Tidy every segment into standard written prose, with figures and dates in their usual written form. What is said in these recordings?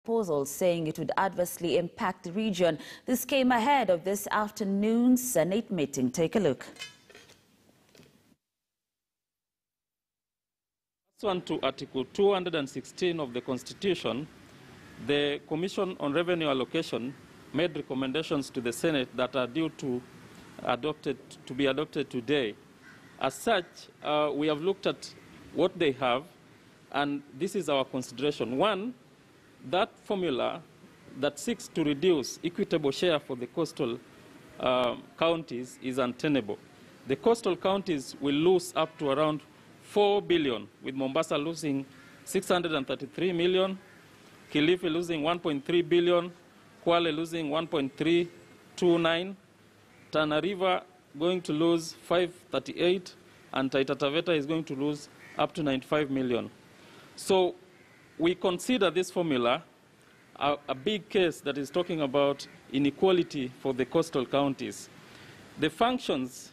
proposal, saying it would adversely impact the region. This came ahead of this afternoon's Senate meeting. Take a look. Pursuant to Article 216 of the Constitution, the Commission on Revenue Allocation made recommendations to the Senate that are due to be adopted today. As such, we have looked at what they have, and this is our consideration. One, that formula that seeks to reduce equitable share for the coastal counties is untenable. The coastal counties will lose up to around 4 billion, with Mombasa losing 633 million, Kilifi losing 1.3 billion, Kwale losing 1.329, Tana River going to lose 538, and Taita Taveta is going to lose up to 95 million. So we consider this formula a big case that is talking about inequality for the coastal counties. The functions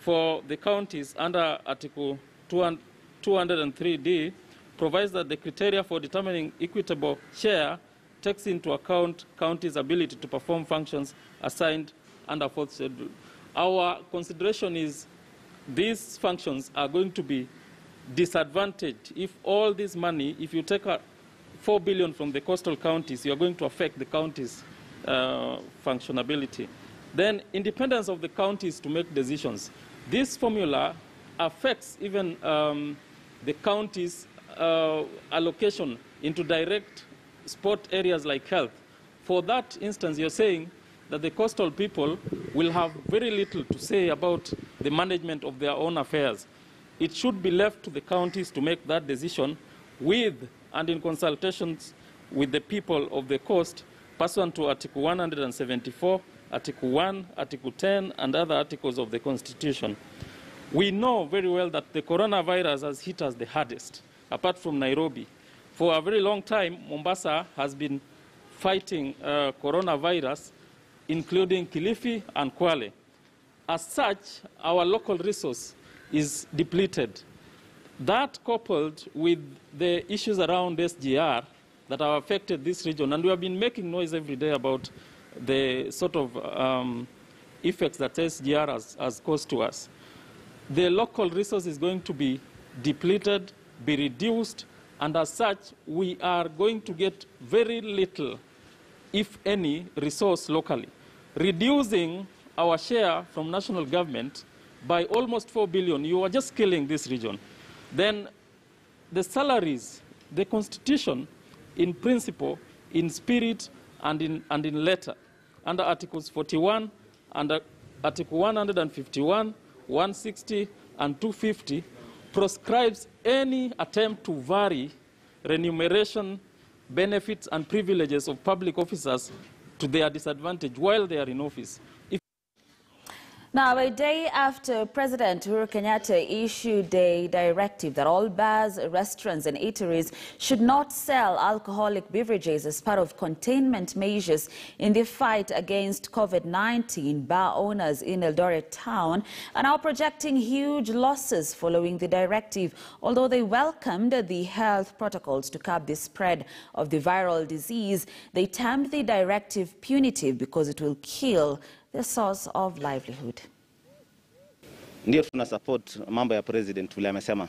for the counties under Article 203D provides that the criteria for determining equitable share takes into account counties' ability to perform functions assigned under 4th schedule. Our consideration is these functions are going to be disadvantaged if all this money, if you take 4 billion from the coastal counties, you are going to affect the counties' functionability. Then independence of the counties to make decisions. This formula affects even the counties' allocation into direct sport areas like health. For that instance, you're saying that the coastal people will have very little to say about the management of their own affairs. It should be left to the counties to make that decision with and in consultations with the people of the coast, pursuant to Article 174, Article 1, Article 10, and other articles of the Constitution. We know very well that the coronavirus has hit us the hardest, apart from Nairobi. For a very long time, Mombasa has been fighting coronavirus, including Kilifi and Kwale. As such, our local resource is depleted. That coupled with the issues around SGR that have affected this region, and we have been making noise every day about the sort of effects that SGR has caused to us. The local resource is going to be depleted, be reduced, and as such, we are going to get very little, if any, resource locally. Reducing our share from national government by almost 4 billion, you are just killing this region. Then the salaries, the Constitution, in principle, in spirit, and in letter, under Articles 41, under Article 151, 160, and 250, proscribes any attempt to vary remuneration, benefits, and privileges of public officers to their disadvantage while they are in office. Now, a day after President Uhuru Kenyatta issued a directive that all bars, restaurants and eateries should not sell alcoholic beverages as part of containment measures in the fight against COVID-19, bar owners in Eldoret town are now projecting huge losses following the directive. Although they welcomed the health protocols to curb the spread of the viral disease, they termed the directive punitive because it will kill the source of livelihood. Ndio tuna support mambo ya president vile amesema.